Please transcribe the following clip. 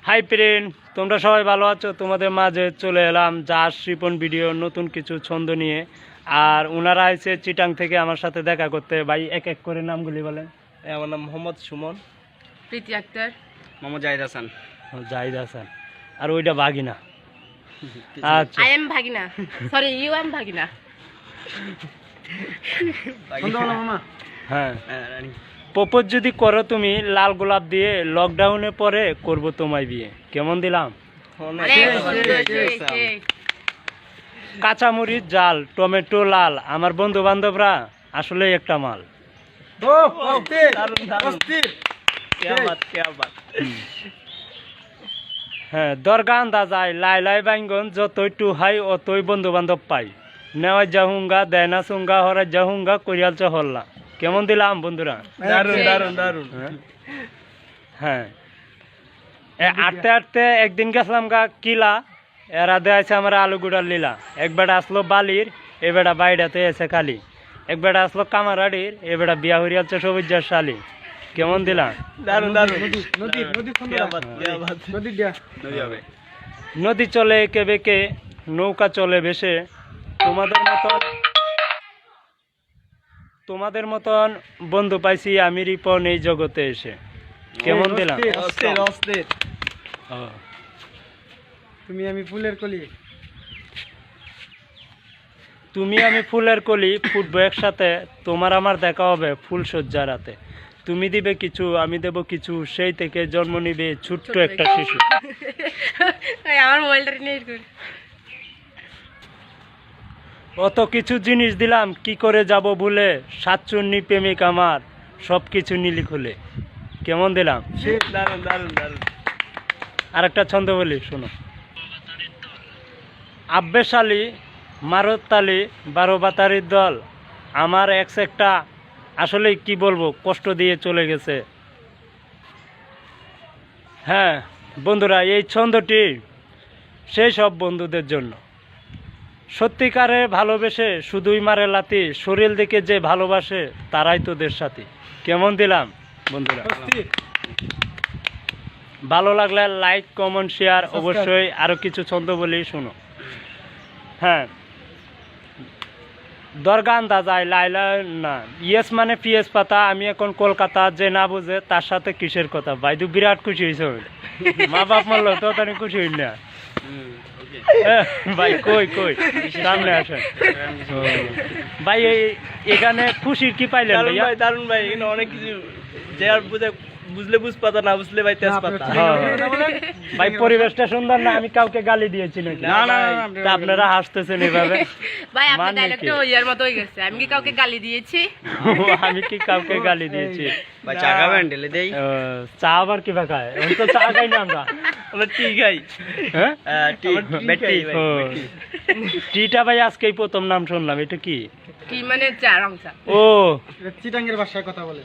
Hi friend, তোমরা সবাই ভালো আছো? তোমাদের মাঝে চলে এলাম জাস রিপন ভিডিও নতুন কিছু ছন্দ নিয়ে। আর ওনারা আইছে চিটাং থেকে আমার সাথে দেখা করতে। ভাই এক এক করে নামগুলি বলেন। আমার নাম মোহাম্মদ সুমন, প্রীতি আক্তার, মোহাম্মদ জাহিদ হাসান। জাহিদ হাসান। আর ওইটা ভাগিনা। আচ্ছা, আই এম ভাগিনা, সরি ইউ এম ভাগিনা। হ্যাঁ, প্রপোজ যদি করো তুমি লাল গোলাপ দিয়ে, লকডাউনে পরে করব তোমায় বিয়ে। কেমন দিলাম? কাঁচামরিচ জাল, টমেটো লাল, আমার বন্ধু বান্ধবরা আসলে একটা মাল। হ্যাঁ, দরগা আন্দা যায় লাই লাই বাইঙ্গন, যতই টুহাই অতই বন্ধু বান্ধব পাই। নেওয়াই যাহুঙ্গা দেনা সুঙ্গা হরাই যাহুঙ্গা করিয়াল চহল্লা। কেমন দিলাম বন্ধুরা? দারুন দারুন দারুন। হ্যাঁ, আটতে আটতে একদিন গেছিলাম গা কিলা, এরা দেয়াছে আমার আলু গুড়ার লীলা। এক বেটা আসলো বালির, এ বেটা বাইডাতে এসে খালি। এক বেটা আসলো কামারাডির, এ বেটা বিয়া হরিয়ালছে সবুজার শালি। কেমন দিলাম? দারুন দারুন। নদী চলে একে বেঁকে, নৌকা চলে ভেসে, তোমাদের মতন বন্ধু পাইছি আমি রিপন এই জগতে এসে। কেমন দিলাম? তুমি আমি ফুলের কলি, তুমি আমি ফুলের কলি, ফুটবো একসাথে, তোমার আমার দেখা হবে ফুল সজ্জা রাতে। তুমি দিবে কিছু আমি দেব কিছু, সেই থেকে জন্ম নিবে ছোট্ট একটা শিশু। আমার মোবাইলটা নিয়ে অত কিছু জিনিস দিলাম কি করে যাব ভুলে, সাতচুন্নি প্রেমিক আমার সব কিছু নিলি খুলে। কেমন দিলাম? দারুন দারুন দারুন। আর একটা ছন্দ বলি, শোনো। আব্বেশালী মারতালি 12 বাতারির দল, আমার এক্স একটা আসলে কি বলবো কষ্ট দিয়ে চলে গেছে। হ্যাঁ বন্ধুরা, এই ছন্দটি সেই সব বন্ধুদের জন্য সত্যিকারে ভালোবেসে শুধুই মারে লাতি, শরীর দিকে যে ভালোবাসে তারাই তোদের সাথী। কেমন দিলাম বন্ধুরা? ভালো লাগলে লাইক কমেন্ট শেয়ার অবশ্যই। আরও কিছু ছন্দ বলি, শুনো। হ্যাঁ, দরগা আন্দা যায় লাইলা না, ইয়েস মানে পিএস পাতা, আমি এখন কলকাতা, যে না বুঝে তার সাথে কিসের কথা। ভাই তো বিরাট খুশি হয়েছে, মা বাপ মারলো তো তার খুশি হইল না। ভাই কই কই সামনে আসেন ভাই। এখানে খুশির কি পাইলেন ভাই? দারুন ভাই, এখানে অনেক কিছু যে আর বুঝলে বুঝ পাতা, না বুঝলে ভাই তেজ পাতা। ভাই পরিবেশটা সুন্দর না? আমি কাউকে গালি দিয়েছি নাকি? না না, তা আপনারা হাসতেছেন এভাবে। ভাই আপনার ডায়লগটা ইয়ার মতো হয়ে গেছে। আমি কি কাউকে গালি দিয়েছি? আমি কি কাউকে গালি দিয়েছি? ভাই চা খাবেন? ঢেলে দেই। চা আবার কি খায়? আমি তো চা খাই না, আমরা টি খাই। হ্যাঁ, টি বেটি ভাই। টিটা ভাই আজকেই প্রথম নাম শুনলাম। এটা কি? কি মানে চা? রং চা। ও, চিটাঙ্গের ভাষায় কথা বলে।